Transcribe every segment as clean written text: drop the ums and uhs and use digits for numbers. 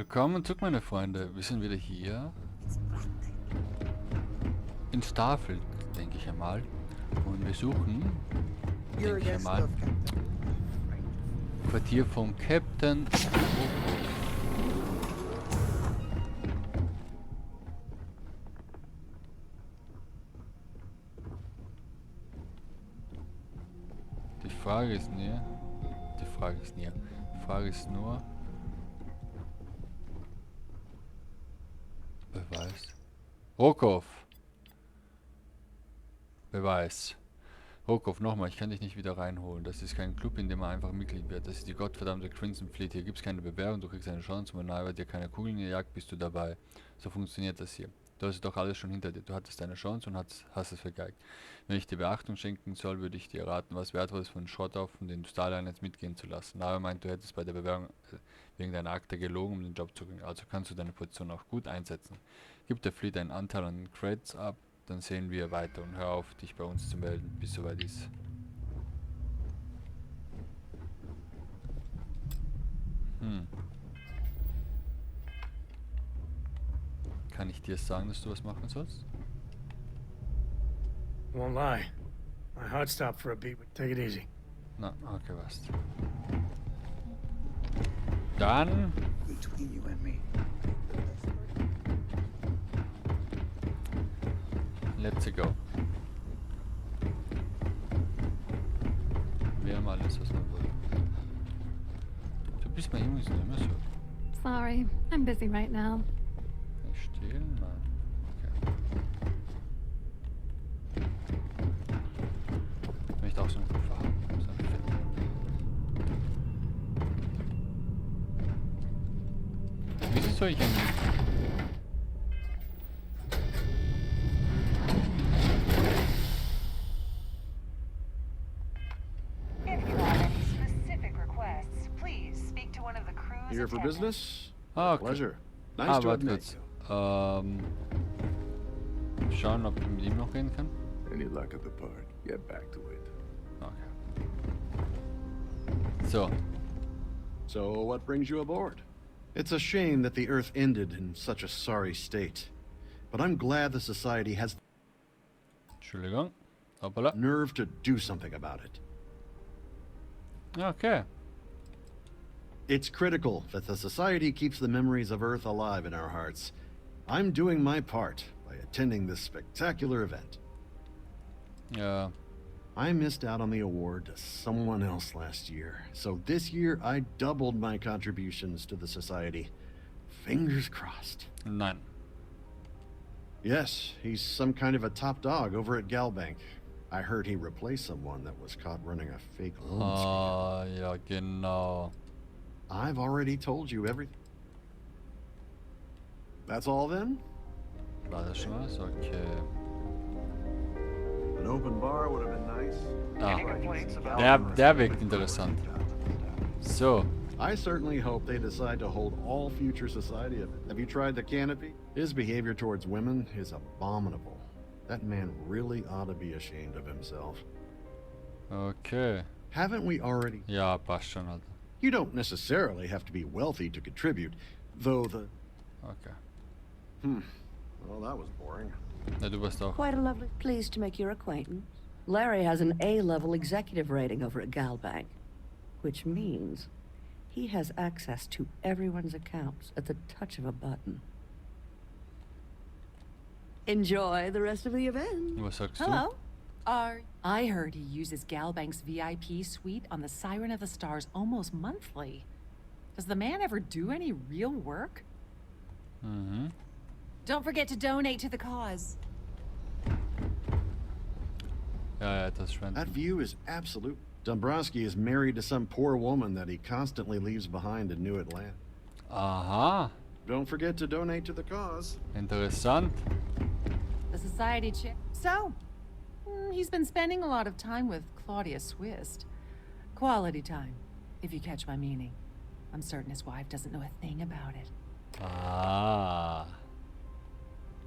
Willkommen zurück, meine Freunde. Wir sind wieder hier in Starfield, denke ich einmal. Und wir suchen, denke ich einmal, Quartier vom Captain. Die Frage ist nur, Beweis. Rokov. Beweis. Rokov, nochmal, ich kann dich nicht wieder reinholen. Das ist kein Club, in dem man einfach Mitglied wird. Das ist die gottverdammte Crimson Fleet. Hier gibt es keine Bewerbung, du kriegst eine Chance, wenn nahe dir keine Kugeln in der Jagd, bist du dabei. So funktioniert das hier. Du hast doch alles schon hinter dir. Du hattest deine Chance und hast es vergeigt. Wenn ich dir Beachtung schenken soll, würde ich dir raten, was Wertvolles von Schrotthaufen, den Starline jetzt mitgehen zu lassen. Nahe meint, du hättest bei der Bewerbung wegen deiner Akte gelogen, um den Job zu kriegen. Also kannst du deine Position auch gut einsetzen. Gib der Fleet einen Anteil an den Credits ab, dann sehen wir weiter und hör auf, dich bei uns zu melden, bis soweit ist. Kann ich dir sagen, dass du was machen sollst? Won't lie. My heart stopped for a beat, but take it easy. Na, okay, was. Dann. Between you and me. Let's go. Wir haben alles, was man will. Du bist mein Junge, immer so. Sorry, I'm busy right now. Nicht stehlen? Nein. Okay. Ich möchte auch so einen Koffer haben. So einen fetten. Wieso soll ich eigentlich? Here for business? Ah, okay. Pleasure. Nice to Warte admit kurz. Schauen, ob ich mit ihm noch reden kann. you. Any luck at the part, get back to it. Okay. So. So, what brings you aboard? It's a shame that the Earth ended in such a sorry state. But I'm glad the Society has Entschuldigung. Hoppala. nerve to do something about it. Okay. It's critical that the Society keeps the memories of Earth alive in our hearts. I'm doing my part by attending this spectacular event. Ja. I missed out on the award to someone else last year, so this year I doubled my contributions to the Society. Fingers crossed. Nein. Yes, he's some kind of a top dog over at Galbank. I heard he replaced someone that was caught running a fake loan scam. Ah, ja, genau. I've already told you everything. That's all then? War das schon was? Okay. An open bar would have been nice. Ah. Der wirkt interessant. So. I certainly hope they decide to hold all future society events. Have you tried the canopy? His behavior towards women is abominable. That man really ought to be ashamed of himself. Okay. Haven't we already? Ja, passt schon halt. You don't necessarily have to be wealthy to contribute, though the... Okay. Well, that was boring. Ja, du bist auch. Quite a lovely. Pleased to make your acquaintance. Larry has an A-level executive rating over at Galbank, which means he has access to everyone's accounts at the touch of a button. Enjoy the rest of the event. Was sagst du? Hello. I heard he uses Galbank's VIP suite on the Siren of the Stars almost monthly. Does the man ever do any real work? Mhm. Don't forget to donate to the cause. Ja, das schwimmt. That view is absolute. Dombrowski is married to some poor woman that he constantly leaves behind in New Atlanta. Aha. Don't forget to donate to the cause. Interessant. The society chick. So, he's been spending a lot of time with Claudia Swist. Quality time, if you catch my meaning. I'm certain his wife doesn't know a thing about it. Ah.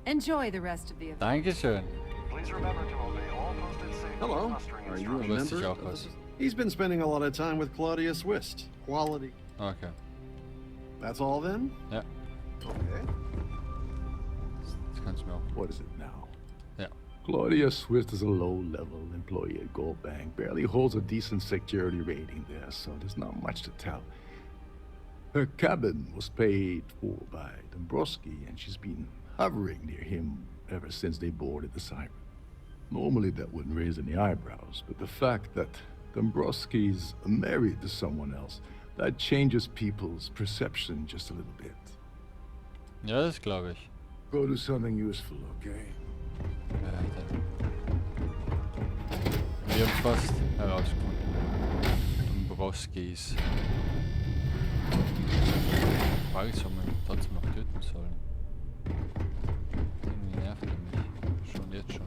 Enjoy the rest of the event. Dankeschön. Please remember to obey all posted safety Hello. mustering Are you a instructions. Wusste ich member? auch was. He's been spending a lot of time with Claudia Swist. Quality. Okay. That's all then? Ja, Okay. das kannst du mir auch. What is it now? Ja. Claudia Swift is a low-level employee at Gold Bank, barely holds a decent security rating there, so there's not much to tell. Her cabin was paid for by Dombrowski, and she's been hovering near him ever since they boarded the Siren. Normally that wouldn't raise any eyebrows, but the fact that Dombrowski's married to someone else, that changes people's perception just a little bit. Ja, das glaube ich. Go do something useful, okay? Wir haben es fast herausgefunden. Dombrowskis. Frage ist, ob wir ihn trotzdem noch töten sollen. Irgendwie nervt er mich. Schon jetzt schon.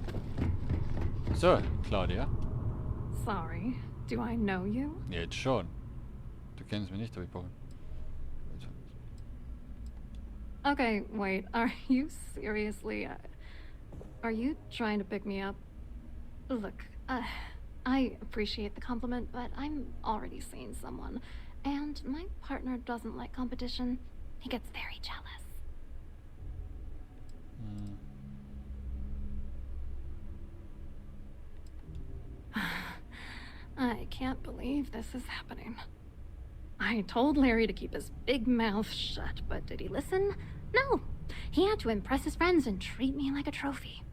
So, Claudia. Sorry. Do I know you? Jetzt schon. Du kennst mich nicht, aber ich brauche... Okay, wait. Are you seriously... are you trying to pick me up? Look, I appreciate the compliment, but I'm already seeing someone. And my partner doesn't like competition. He gets very jealous. I can't believe this is happening. I told Larry to keep his big mouth shut, but did he listen? No. He had to impress his friends and treat me like a trophy.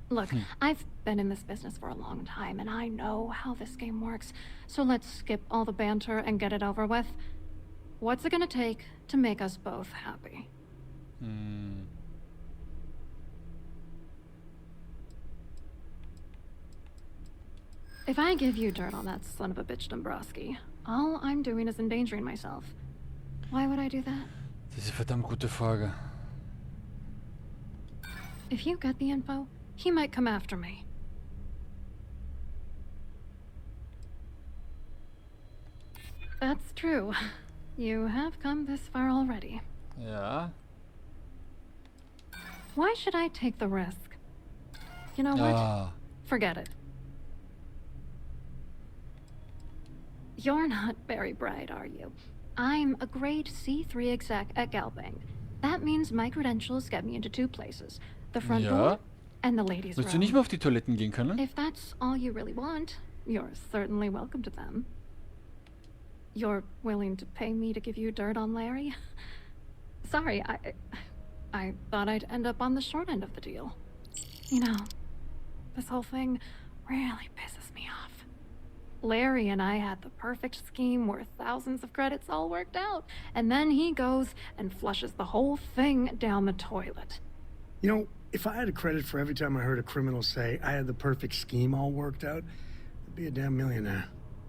Look, I've been in this business for a long time, and I know how this game works, so let's skip all the banter and get it over with. What's it gonna take to make us both happy? If I give you dirt on that son of a bitch Dombrowski, all I'm doing is endangering myself. Why would I do that? Das ist eine verdammt gute Frage. If you get the info, he might come after me. That's true. You have come this far already. Ja. Why should I take the risk? You know what? Ah. Forget it. You're not very bright, are you? I'm a grade C3 exec at Galbank. That means my credentials get me into two places. The front Ja. door and the ladies' Willst du room. nicht mehr auf die Toiletten gehen können? If that's all you really want, you're certainly welcome to them. You're willing to pay me to give you dirt on Larry? Sorry, I thought I'd end up on the short end of the deal. You know, this whole thing really pisses me off. Larry and I had the perfect scheme where thousands of credits all worked out, and then he goes and flushes the whole thing down the toilet. You know, if I had a credit for every time I heard a criminal say I had the perfect scheme all worked out, I'd be a damn millionaire.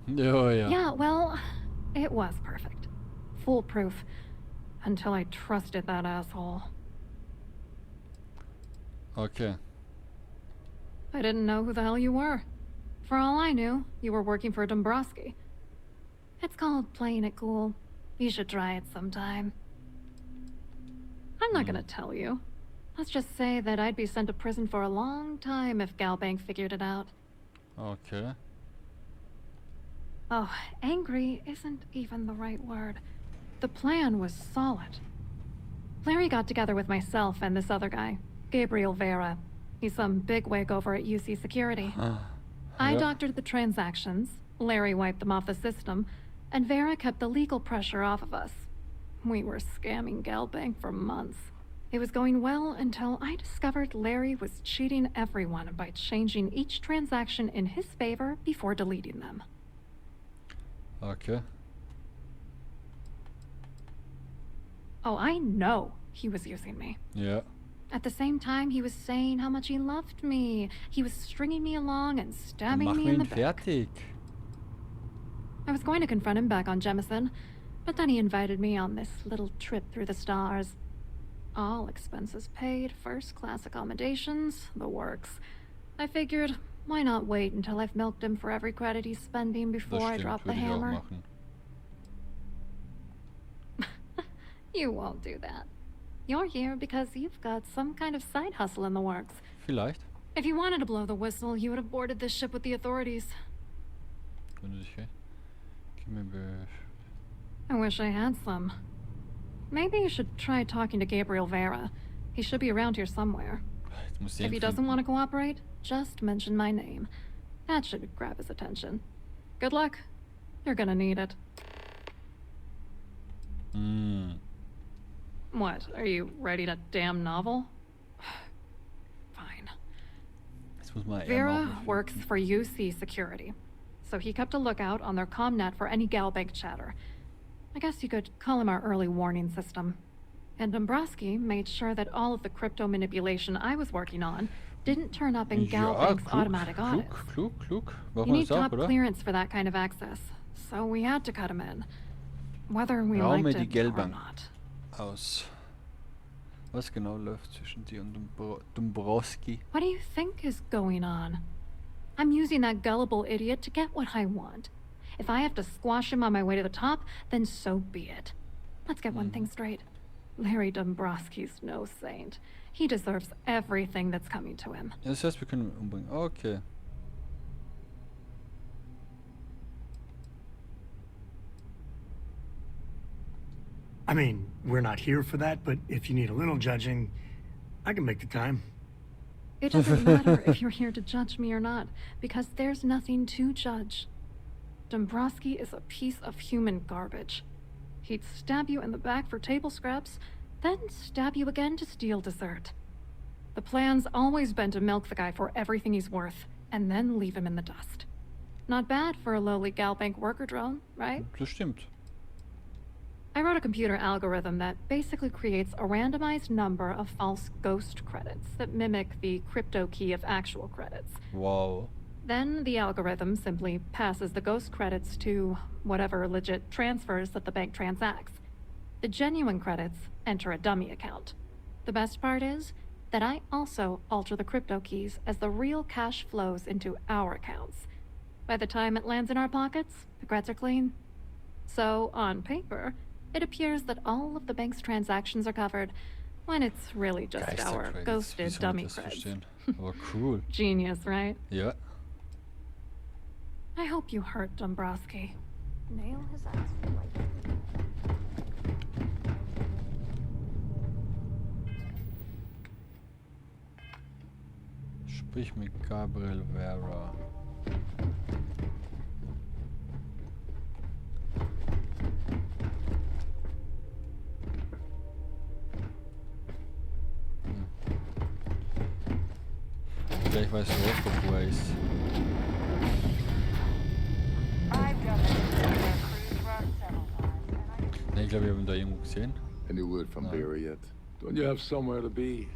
Ja, ja. Yeah, well, it was perfect. Foolproof. Until I trusted that asshole. Okay. I didn't know who the hell you were. For all I knew, you were working for Dombrowski. It's called playing it cool. You should try it sometime. I'm not gonna tell you. Let's just say that I'd be sent to prison for a long time if Galbank figured it out. Okay. Oh, angry isn't even the right word. The plan was solid. Larry got together with myself and this other guy, Gabriel Vera. He's some bigwig over at UC Security. I Ja. doctored the transactions, Larry wiped them off the system, and Vera kept the legal pressure off of us. We were scamming Galbank for months. It was going well until I discovered Larry was cheating everyone by changing each transaction in his favor before deleting them. Okay. Oh, I know he was using me. Ja. At the same time, he was saying how much he loved me. He was stringing me along and stabbing Mach me mir in the ihn back. fertig. I was going to confront him back on Jemison, but then he invited me on this little trip through the stars. All expenses paid, first-class accommodations, the works. I figured, why not wait until I've milked him for every credit he's spending Das before I stimmt, drop the würde ich auch hammer? machen. You won't do that. You're here because you've got some kind of side hustle in the works. Vielleicht. If you wanted to blow the whistle, you would have boarded this ship with the authorities. Wenn du dich... Gib mir I wish I had some. Maybe you should try talking to Gabriel Vera. He should be around here somewhere. Jetzt muss ich If he ihn doesn't finden. want to cooperate, just mention my name. That should grab his attention. Good luck. You're gonna need it. What? Are you writing a damn novel? Fine. Jetzt muss man Vera mal works for UC Security, so he kept a lookout on their commnet for any Galbank chatter. I guess you could call him our early warning system. And Dombrowski made sure that all of the crypto manipulation I was working on didn't turn up in Galbank's automatic audits. Klug. You Machen wir need das auch, top oder? clearance for that kind of access, so we had to cut him in. Whether we Raume liked die it or Gelbank not. aus. Was genau läuft zwischen dir und Dombrowski? What do you think is going on? I'm using that gullible idiot to get what I want. If I have to squash him on my way to the top, then so be it. Let's get one thing straight. Larry Dombrowski's no saint. He deserves everything that's coming to him. Ja, das heißt, wir können ihn umbringen. Okay. I mean, we're not here for that, but if you need a little judging, I can make the time. It doesn't matter if you're here to judge me or not, because there's nothing to judge. Dombrowski is a piece of human garbage. He'd stab you in the back for table scraps, then stab you again to steal dessert. The plan's always been to milk the guy for everything he's worth, and then leave him in the dust. Not bad for a lowly Galbank worker drone, right? Das stimmt. I wrote a computer algorithm that basically creates a randomized number of false ghost credits that mimic the crypto key of actual credits. Wow. Then the algorithm simply passes the ghost credits to whatever legit transfers that the bank transacts. The genuine credits enter a dummy account. The best part is that I also alter the crypto keys as the real cash flows into our accounts. By the time it lands in our pockets, the creds are clean. So, on paper, it appears that all of the bank's transactions are covered, when it's really just our Geistercredits, wie ghosted soll man dummy das creds. verstehen? Aber cool. Genius, right? Ja. I hope you hurt Dombrowski. Nail his ass like Sprich mit Gabriel Vera. Vielleicht weißt du auch, wo er ist. I've done this cruise run several times, and I Ne, ich glaube, wir haben ihn da irgendwo gesehen. Any word from No. Vera yet? Don't you have somewhere to be?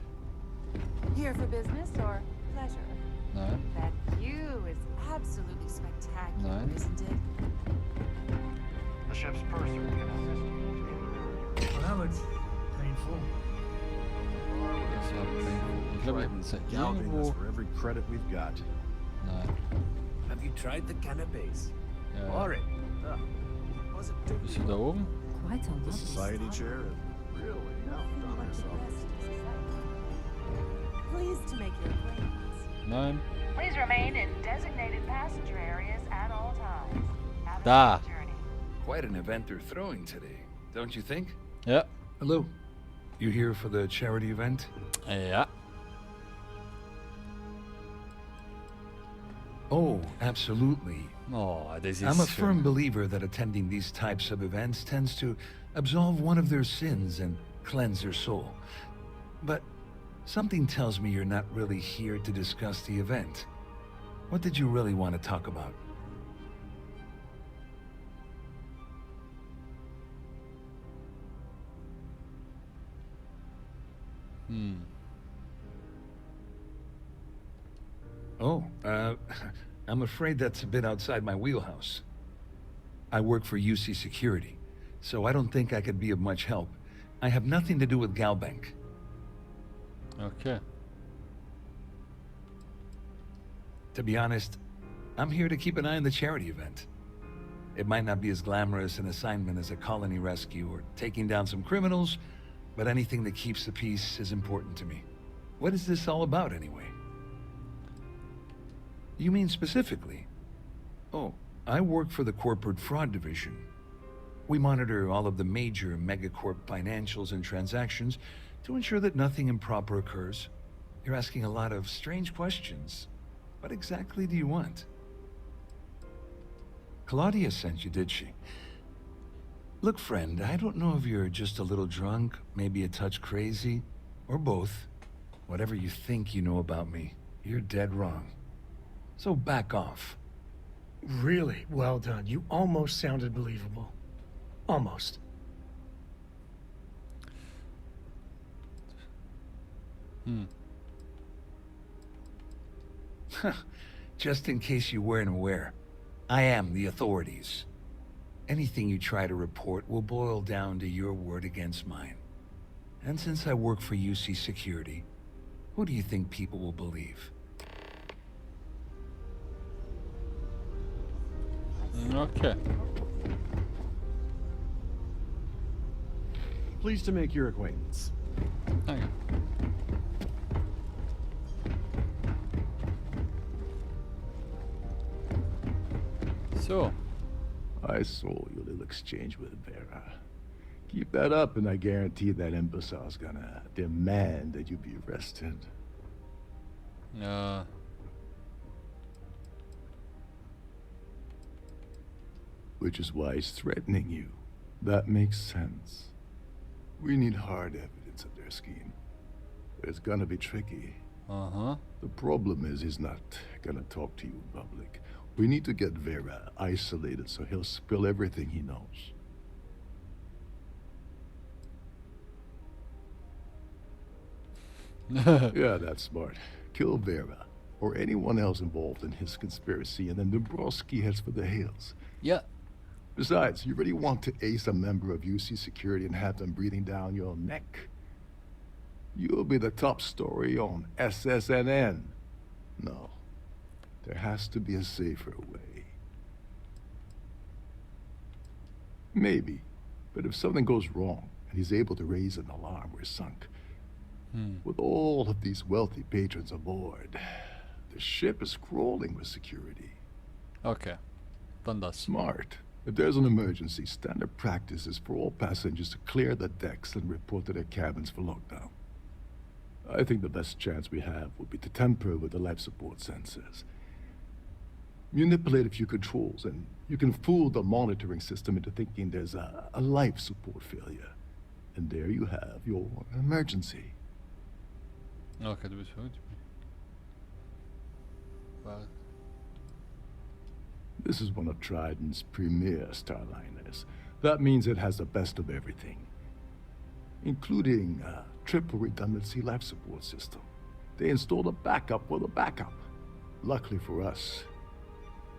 Here for business or pleasure? Nein. That view is absolutely spectacular, Nein. isn't it? the ship's purser can assist you. Well, that looks painful. Das war painful. Ich glaube, Triton's ist er gouging us irgendwo. for every credit we've got. Nein. Have you tried the canapes? Ja. Boring. Ugh. Was it too Bist du da oben? Quite a The lovely society style. chair has really outdone ourselves. Pleased to make your acquaintance. Nein. Please remain in designated passenger areas at all times. Have a Da. safe journey. Quite an event they're throwing today, don't you think? Ja. Hello. You here for the charity event? Ja. Oh, absolutely. Oh, das ist I'm a schön. firm believer that attending these types of events tends to absolve one of their sins and cleanse their soul. But something tells me you're not really here to discuss the event. What did you really want to talk about? Oh, I'm afraid that's a bit outside my wheelhouse. I work for UC Security, so I don't think I could be of much help. I have nothing to do with Galbank. Okay. To be honest, I'm here to keep an eye on the charity event. It might not be as glamorous an assignment as a colony rescue or taking down some criminals, but anything that keeps the peace is important to me. What is this all about, anyway? You mean specifically? Oh, I work for the Corporate Fraud Division. We monitor all of the major megacorp financials and transactions to ensure that nothing improper occurs. You're asking a lot of strange questions. What exactly do you want? Claudia sent you, did she? Look, friend, I don't know if you're just a little drunk, maybe a touch crazy, or both. Whatever you think you know about me, you're dead wrong. So back off. Really well done. You almost sounded believable. Almost. Just in case you weren't aware, I am the authorities. Anything you try to report will boil down to your word against mine. And since I work for UC Security, who do you think people will believe? Okay. Pleased to make your acquaintance. Danke. So. I saw your little exchange with Vera. Keep that up, and I guarantee that imbecile's gonna demand that you be arrested. Which is why he's threatening you. That makes sense. We need hard evidence of their scheme. But it's gonna be tricky. The problem is he's not gonna talk to you in public. We need to get Vera isolated so he'll spill everything he knows. Yeah, that's smart. Kill Vera, or anyone else involved in his conspiracy, and then Dombrowski heads for the hills. Yeah. Besides, you really want to ace a member of UC Security and have them breathing down your neck? You'll be the top story on SSNN. No. There has to be a safer way. Maybe. But if something goes wrong, and he's able to raise an alarm, we're sunk. With all of these wealthy patrons aboard, the ship is crawling with security. Okay. Dann das. Smart. If there's an emergency, standard practice is for all passengers to clear the decks and report to their cabins for lockdown. I think the best chance we have would be to tamper with the life support sensors. Manipulate a few controls, and you can fool the monitoring system into thinking there's a life support failure. And there you have your emergency. Okay, du bist verrückt. This is one of Trident's premier starliners. That means it has the best of everything, including a triple redundancy life support system. They installed a backup for the backup. Luckily for us,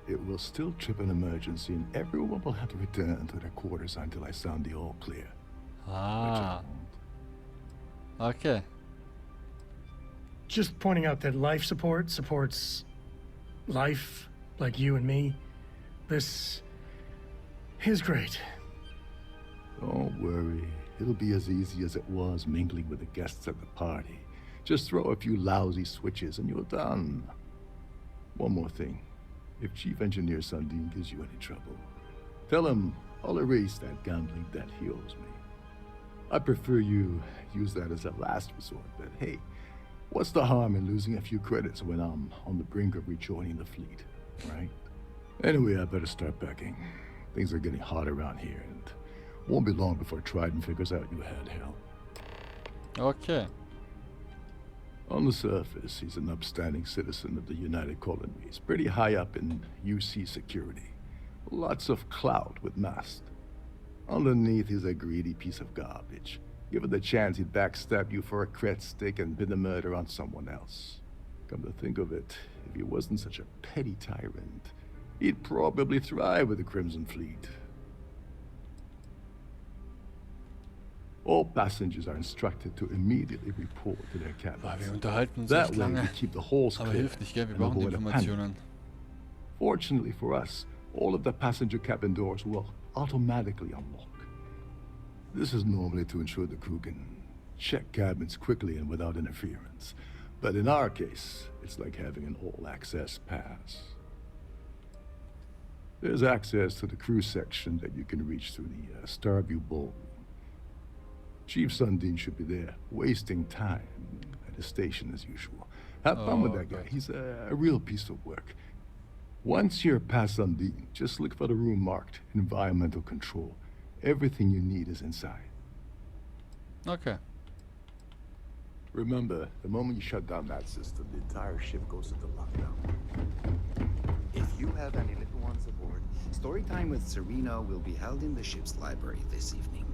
it will still trip an emergency, and everyone will have to return to their quarters until I sound the all clear. Okay. Just pointing out that life support supports life, like you and me. This is great. Don't worry. It'll be as easy as it was mingling with the guests at the party. Just throw a few lousy switches and you're done. One more thing. If Chief Engineer Sundin gives you any trouble, tell him I'll erase that gambling debt he owes me. I prefer you use that as a last resort, but hey, what's the harm in losing a few credits when I'm on the brink of rejoining the fleet, right? Anyway, I better start packing. Things are getting hot around here, and won't be long before Trident figures out you had help. Okay. On the surface, he's an upstanding citizen of the United Colonies, pretty high up in UC Security. Lots of clout with Mast. Underneath, he's a greedy piece of garbage. Given the chance, he'd backstab you for a cred stick and pin the murder on someone else. Come to think of it, if he wasn't such a petty tyrant, he'd probably thrive with the Crimson Fleet. All passengers are instructed to immediately report to their Wir cabins. unterhalten uns That echt way, lange. we keep the holes Aber clear hilft nicht, gell? Wir and brauchen die avoid a panic. Informationen. Fortunately for us, all of the passenger cabin doors will automatically unlock. This is normally to ensure the crew can check cabins quickly and without interference. But in our case, it's like having an all-access pass. There's access to the crew section that you can reach through the Starfield ballroom. Chief Sundin should be there, wasting time at his station as usual. Have fun with that guy. good. He's a real piece of work. Once you're past Sundin, just look for the room marked Environmental Control. Everything you need is inside. Okay. Remember, the moment you shut down that system, the entire ship goes into lockdown. If you have any little ones aboard, story time with Serena will be held in the ship's library this evening.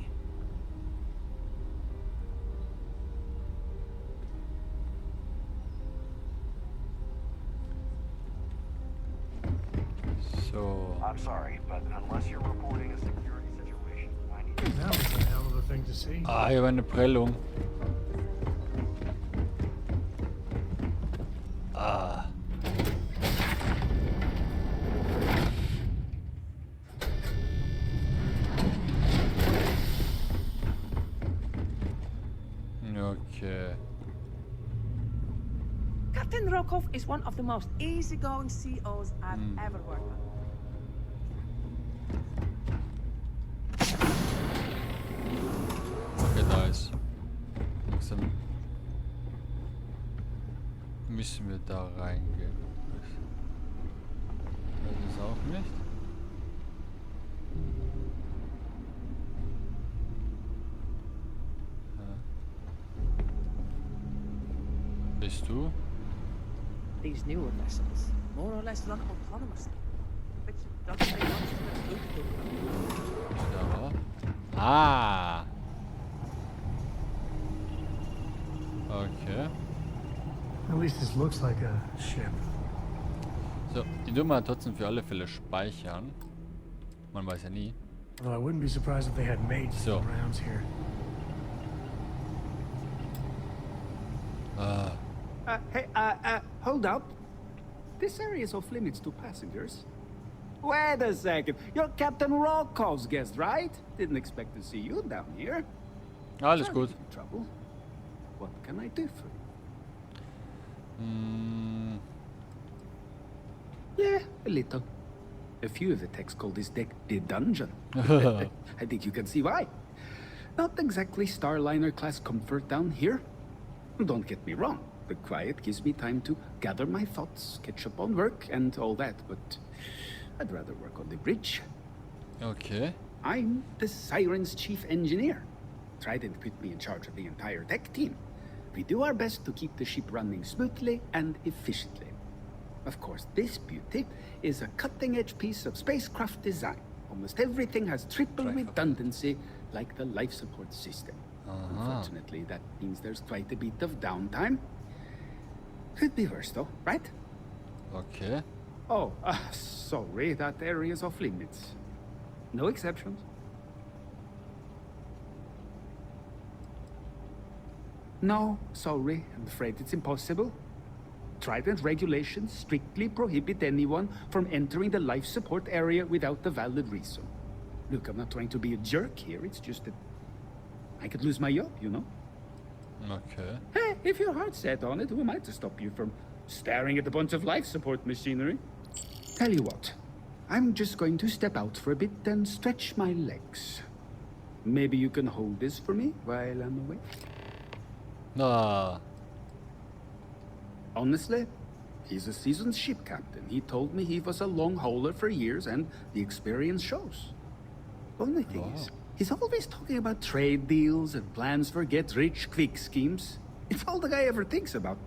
So, I'm sorry, but unless you're reporting a security situation, I need to... That was a hell of a thing to see. ich habe eine Prellung. Okay. Captain Rokov is one of the most easygoing COs I've ever worked with. Okay, nice. Langsam müssen wir da reingehen. Das ist auch nicht. Bist du? These newer vessels more or less run autonomously, which doesn't make much of a Da. Ah. Okay. At least this looks like a ship. So, die tun wir trotzdem für alle Fälle speichern. Man weiß ja nie. Although I wouldn't be surprised if they had maids So. still rounds here. Hold up. This area is off limits to passengers. Wait a second. You're Captain Rokov's guest, right? Didn't expect to see you down here. Alles Sorry gut. to be in trouble. What can I do for you? Yeah, a little. A few of the techs call this deck the dungeon. I think you can see why. Not exactly Starliner class comfort down here. Don't get me wrong. The quiet gives me time to gather my thoughts, catch up on work, and all that, but I'd rather work on the bridge. Okay. I'm the Siren's chief engineer. Trident put me in charge of the entire tech team. We do our best to keep the ship running smoothly and efficiently. Of course, this beauty is a cutting-edge piece of spacecraft design. Almost everything has triple redundancy, like the life support system. Unfortunately, that means there's quite a bit of downtime. Could be worse, though, right? Okay. Oh, sorry, that area is off limits. No exceptions. No, sorry, I'm afraid it's impossible. Trident regulations strictly prohibit anyone from entering the life support area without a valid reason. Look, I'm not trying to be a jerk here, it's just that I could lose my job, you know? Okay. Hey, if your heart's set on it, who am I to stop you from staring at a bunch of life support machinery? Tell you what, I'm just going to step out for a bit and stretch my legs. Maybe you can hold this for me while I'm away? Ah. Honestly, he's a seasoned ship captain. He told me he was a long hauler for years, and the experience shows. Only thing is, he's always talking about trade deals and plans for get-rich-quick schemes. It's all the guy ever thinks about.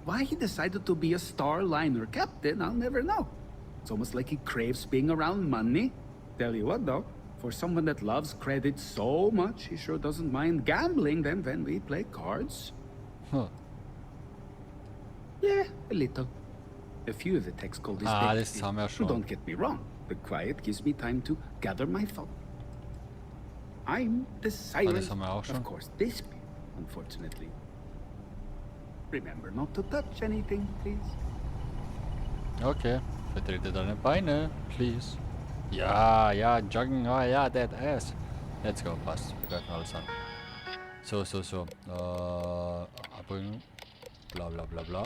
Why he decided to be a Starliner captain, I'll never know. It's almost like he craves being around money. Tell you what, though, for someone that loves credit so much, he sure doesn't mind gambling then when we play cards. Huh. Yeah, a little. A few of the techs call this Ah, deck das haben wir schon. Don't get me wrong. The quiet gives me time to gather my thoughts. I'm the silent. das haben wir auch schon. Of course, this bit, unfortunately. Remember not to touch anything, please. Okay. Vertrete deine Beine, please. Ja, ja, joggen, ah ja, that ass. Let's go, passt. Wir greifen alles an. So. Abbringen. Bla bla bla bla.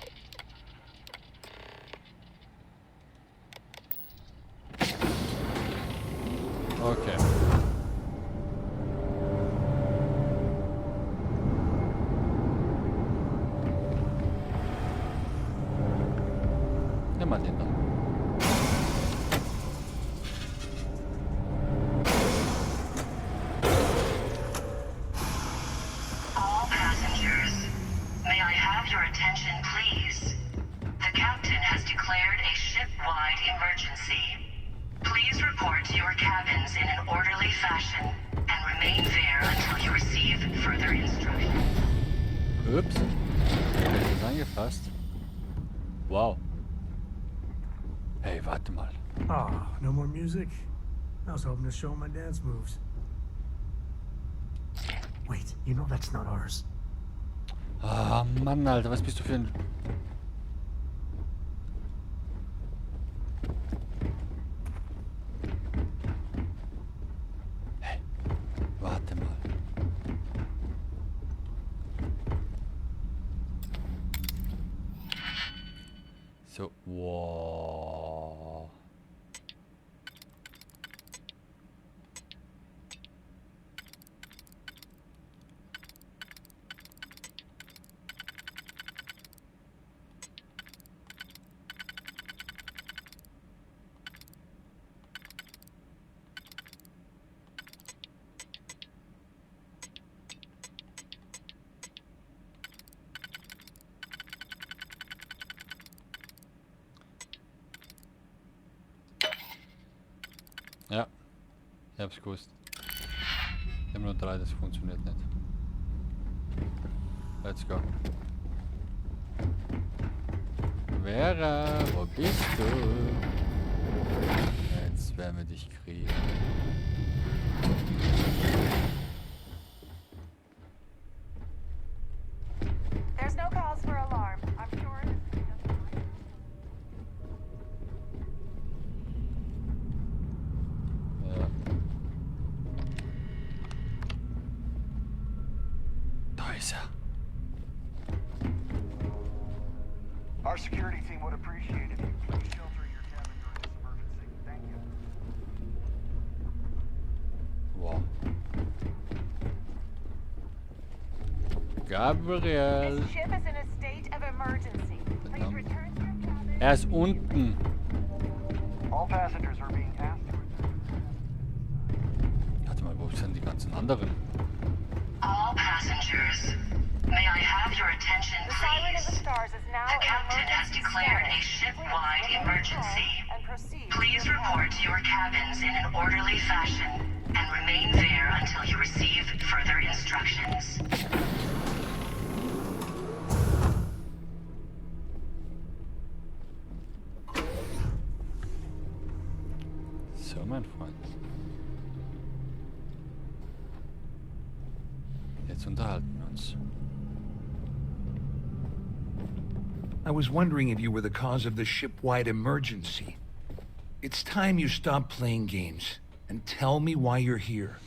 Okay. Nimm mal den dann. All passengers, may I have your attention, please? The captain has declared a ship-wide emergency. Please report to your cabins in an orderly fashion and remain there until you receive further instructions. Ups. Das ist angefasst. Wow. Hey, warte mal. Oh, no more music? I was hoping to show my dance moves. Wait, you know that's not ours. Ah, Mann, Alter, was bist du für ein... Hey, warte mal. So, wow. Ja, ich hab's gewusst. Ich hab nur 3, das funktioniert nicht. Let's go. Vera, wo bist du? Jetzt werden wir dich kriegen. There's no cause for alarm. I'm sure this is just Ja. Da ist er. Our security team would appreciate if you please shelter your cabin during this emergency. Thank you. Wow. Gabriel. This ship is in a state of emergency. Please return to your cabin. Er ist unten. All passengers are being asked to Warte mal, wo sind die ganzen anderen? All passengers, may I have your attention, The Siren of the please? Stars is now The in captain has emergency declared a status. ship-wide Please remain emergency. calm and proceed Please to your report to your cabins in an orderly fashion and remain there until you receive further instructions. So, mein Freund. Jetzt unterhalten wir uns. I was wondering if you were the cause of the ship-wide emergency. It's time you stop playing games and tell me why you're here.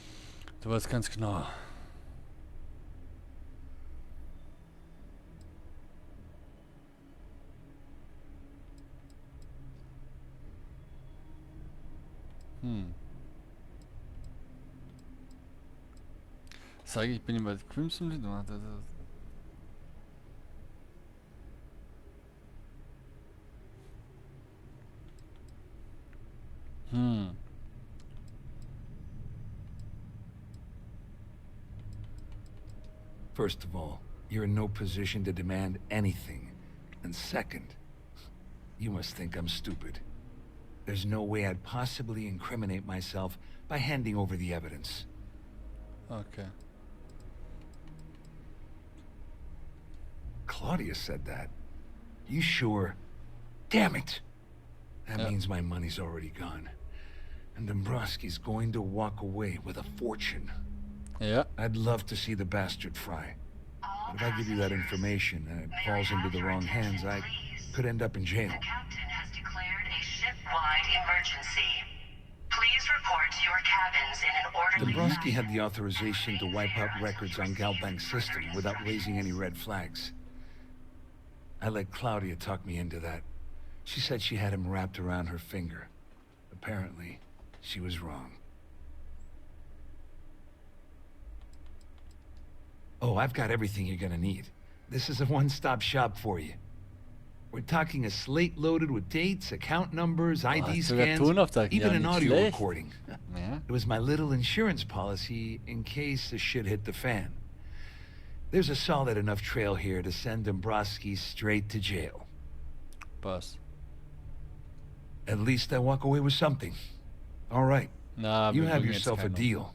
Du weißt ganz genau. Sag ich bin immer Crimson. First of all, you're in no position to demand anything. And second, you must think I'm stupid. There's no way I'd possibly incriminate myself by handing over the evidence. Okay. Claudia said that. You sure? Damn it! That means my money's already gone. And Dombrowski's going to walk away with a fortune. Yeah. I'd love to see the bastard fry. But if I give you that information and it falls into the wrong hands, I could end up in jail. The captain has declared a ship-wide emergency. Please report to your cabins in an orderly Dombrowski had the authorization to wipe out records on Galbank's system without raising any red flags. I let Claudia talk me into that. She said she had him wrapped around her finger. Apparently, she was wrong. Oh, I've got everything you're gonna need. This is a one-stop shop for you. We're talking a slate loaded with dates, account numbers, ID scans, even an audio recording. Ja. It was my little insurance policy in case the shit hit the fan. There's a solid enough trail here to send Dombrowski straight to jail. Passt. At least I walk away with something. All right. Na, You wir have bringen jetzt yourself a keinen um. deal.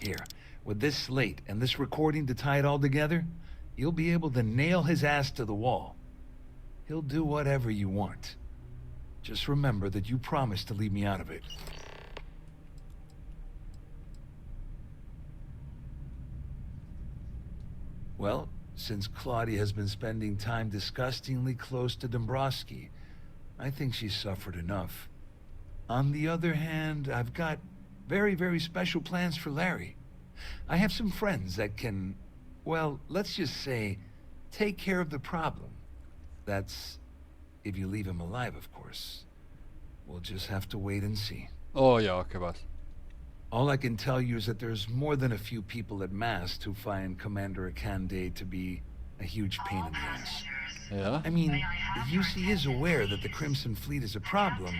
Here, with this slate and this recording to tie it all together, you'll be able to nail his ass to the wall. He'll do whatever you want. Just remember that you promised to leave me out of it. Well, since Claudia has been spending time disgustingly close to Dombrowski, I think she's suffered enough. On the other hand, I've got very, very special plans for Larry. I have some friends that can, well, let's just say, take care of the problem. That's if you leave him alive, of course. We'll just have to wait and see. Oh ja, okay, was. All I can tell you is that there's more than a few people at Mast who find Commander Akande to be a huge pain in the ass. Ja. I mean, the UC is aware that the Crimson Fleet is a problem,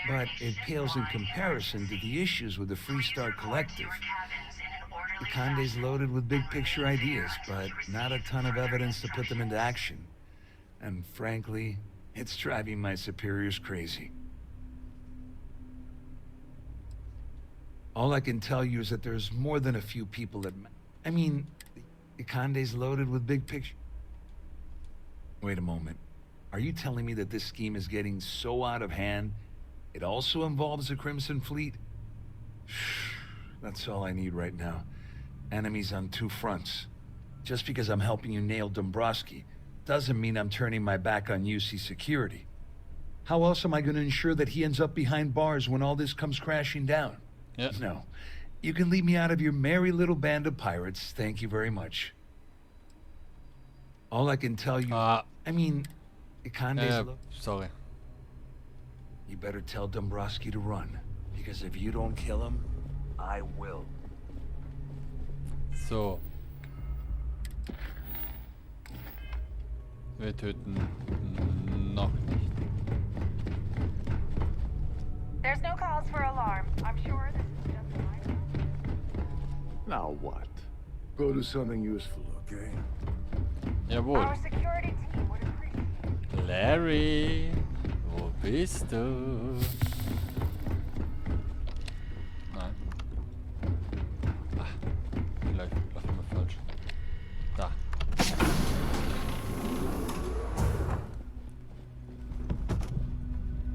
but it pales in comparison to the issues with the Freestar Collective. Akande's loaded with big picture ideas, but not a ton of evidence to put them into action. And frankly, it's driving my superiors crazy. All I can tell you is that there's more than a few people that... I mean, Akande's loaded with big picture... Wait a moment. Are you telling me that this scheme is getting so out of hand, it also involves the Crimson Fleet? That's all I need right now. Enemies on two fronts. Just because I'm helping you nail Dombrowski doesn't mean I'm turning my back on UC security. How else am I going to ensure that he ends up behind bars when all this comes crashing down? Ja. No. You can leave me out of your merry little band of pirates. Thank you very much. All I can tell you... I mean, Akande's... Sorry. You better tell Dombrowski to run. Because if you don't kill him, I will. So. Wir töten noch nicht. There's no cause for alarm. I'm sure this is just my... Now what? Go do something useful, okay? Jawohl. Our security team would appreciate... Larry, wo bist du? Nein. Ach, vielleicht läuft immer falsch. Da.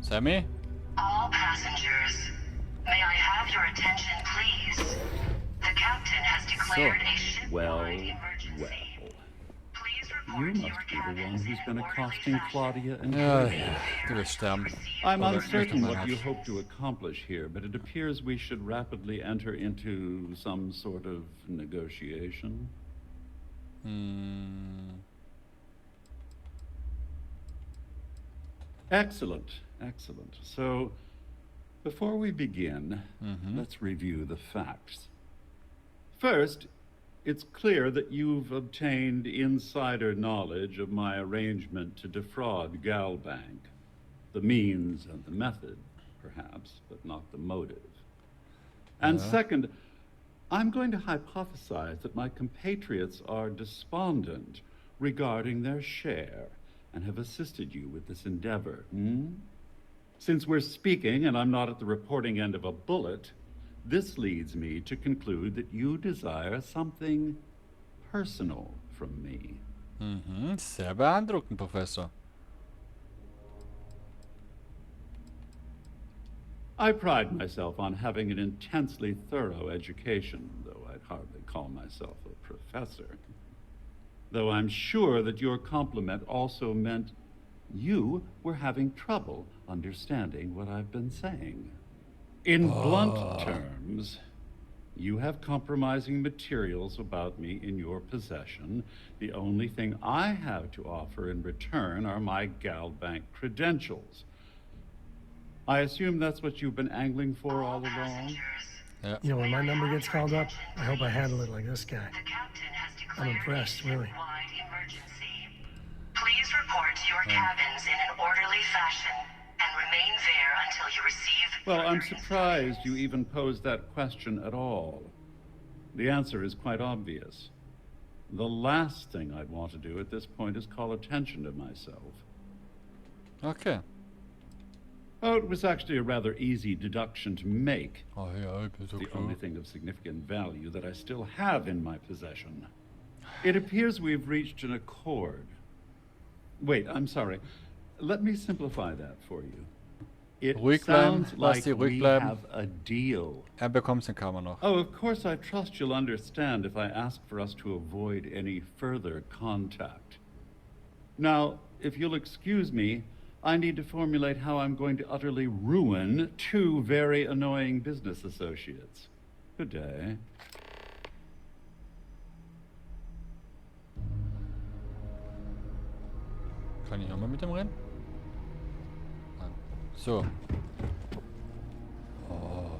Sammy? All passengers, may I have your attention, please? The captain has declared a ship-wide emergency. You must be the one who's been accosting Claudia and Ja, Claudia. ja, du wirst sterben. I'm Oder uncertain nicht what mal you hast. hope to accomplish here, but it appears we should rapidly enter into some sort of negotiation. Excellent, excellent. So, before we begin, let's review the facts. First, it's clear that you've obtained insider knowledge of my arrangement to defraud Galbank. The means and the method, perhaps, but not the motive. And second, I'm going to hypothesize that my compatriots are despondent regarding their share and have assisted you with this endeavor. Since we're speaking and I'm not at the reporting end of a bullet, this leads me to conclude that you desire something personal from me. Sehr beeindruckend, Professor. I pride myself on having an intensely thorough education, though I'd hardly call myself a professor. Though I'm sure that your compliment also meant you were having trouble understanding what I've been saying. In blunt terms, you have compromising materials about me in your possession. The only thing I have to offer in return are my Galbank credentials. I assume that's what you've been angling for all along? You know, when my number gets called up, I hope I handle it like this guy. I'm impressed, really. Please report to your cabins in an orderly fashion and remain there until you receive. Well, I'm surprised you even posed that question at all. The answer is quite obvious. The last thing I'd want to do at this point is call attention to myself. Okay. Oh, it was actually a rather easy deduction to make. Oh, ja, It's the only thing of significant value that I still have in my possession. It appears we've reached an accord. Wait, I'm sorry. Let me simplify that for you. It sounds like we have a deal. Bekommt's den Kammer noch. Oh, of course, I trust you'll understand if I ask for us to avoid any further contact. Now, if you'll excuse me, I need to formulate how I'm going to utterly ruin two very annoying business associates. Good day. Kann ich nochmal mit dem rennen? Nein. So. Oh.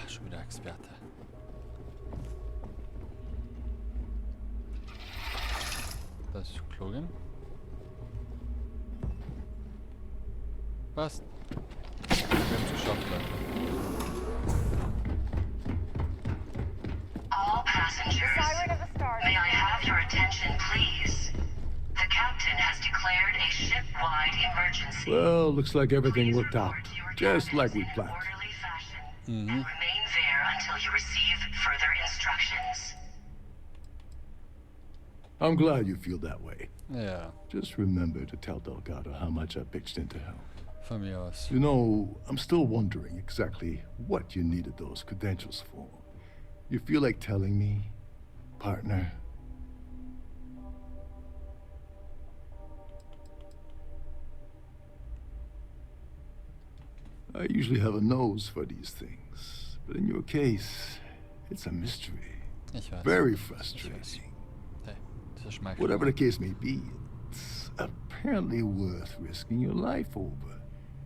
Schon wieder Experte. Das ist Klogen. Was? Wir haben es geschafft, Leute. All passengers, may I have your attention, please? The captain has declared a ship-wide emergency. Well, looks like everything worked out, just like we planned. And remain there until you receive further instructions. I'm glad you feel that way. Yeah. Just remember to tell Delgado how much I pitched in to help. Von mir aus. You know, I'm still wondering exactly what you needed those credentials for. You feel like telling me, partner? I usually have a nose for these things, but in your case, it's a mystery. Ich weiß. Very frustrating. Hey, das ist schmeichelnd. Whatever the case may be, it's apparently worth risking your life over.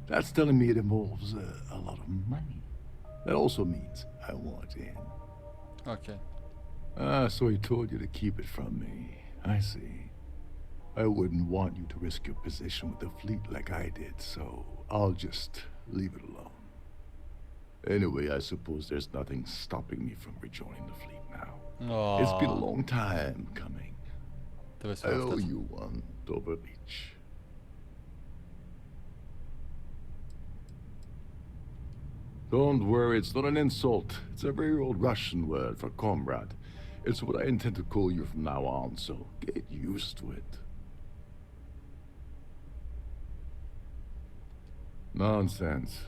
That's telling me it involves a lot of money. That also means I want in. Okay. Ah, so he told you to keep it from me. I see. I wouldn't want you to risk your position with the fleet like I did, so I'll just leave it alone. Anyway, I suppose there's nothing stopping me from rejoining the fleet now. Oh. It's been a long time coming. Du bist I owe verhaftet. you one, Dover Beach. Don't worry, it's not an insult. It's a very old Russian word for comrade. It's what I intend to call you from now on, so get used to it. Nonsense.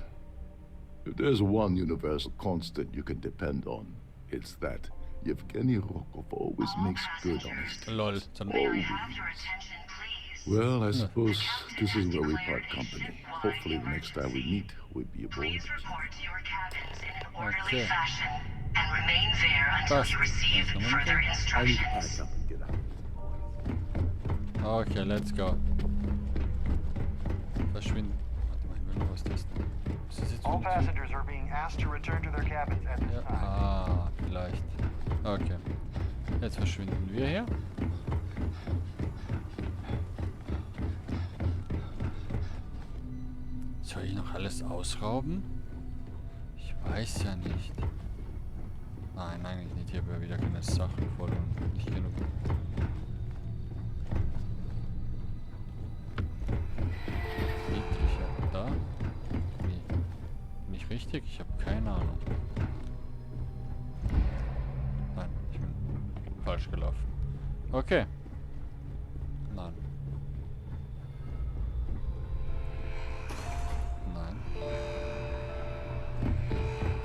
If there's one universal constant you can depend on, it's that Yevgeny Rokov always makes good on his terms. Lol. Always. Well, I suppose this is where we part company. Hopefully the next time we meet, we'll be aboard. Please report to your cabins in an orderly Okay. fashion and remain there until you receive further I need to pack instructions. up and get out. Okay, let's go. Verschwinden. Warte mal, ich will noch was testen. Ist das jetzt All wieder zu? passengers are being asked to return to their cabins at this time. Ah, vielleicht. Okay. Jetzt verschwinden wir hier. Soll ich noch alles ausrauben? Ich weiß ja nicht. Nein, eigentlich nicht. Hier wäre wieder keine Sachen voll und nicht genug. Friedrich, ja, da? Wie? Bin ich richtig? Ich habe keine Ahnung. Nein, ich bin falsch gelaufen. Okay. Nein. Nein.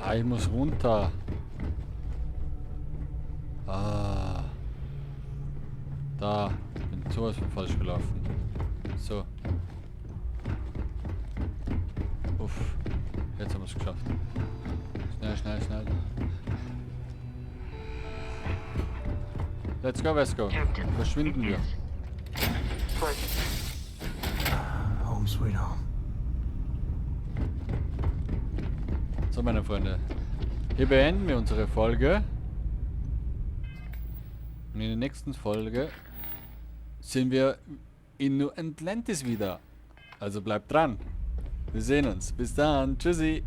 Ah, ich muss runter. Ah. Da. Ich bin sowas von falsch gelaufen. So. Uff. Jetzt haben wir es geschafft. Schnell, schnell, schnell. Let's go, let's go. Verschwinden wir. Northward. Home sweet home. So, meine Freunde. Hier beenden wir unsere Folge. Und in der nächsten Folge sind wir in New Atlantis wieder. Also bleibt dran. Wir sehen uns. Bis dann. Tschüssi.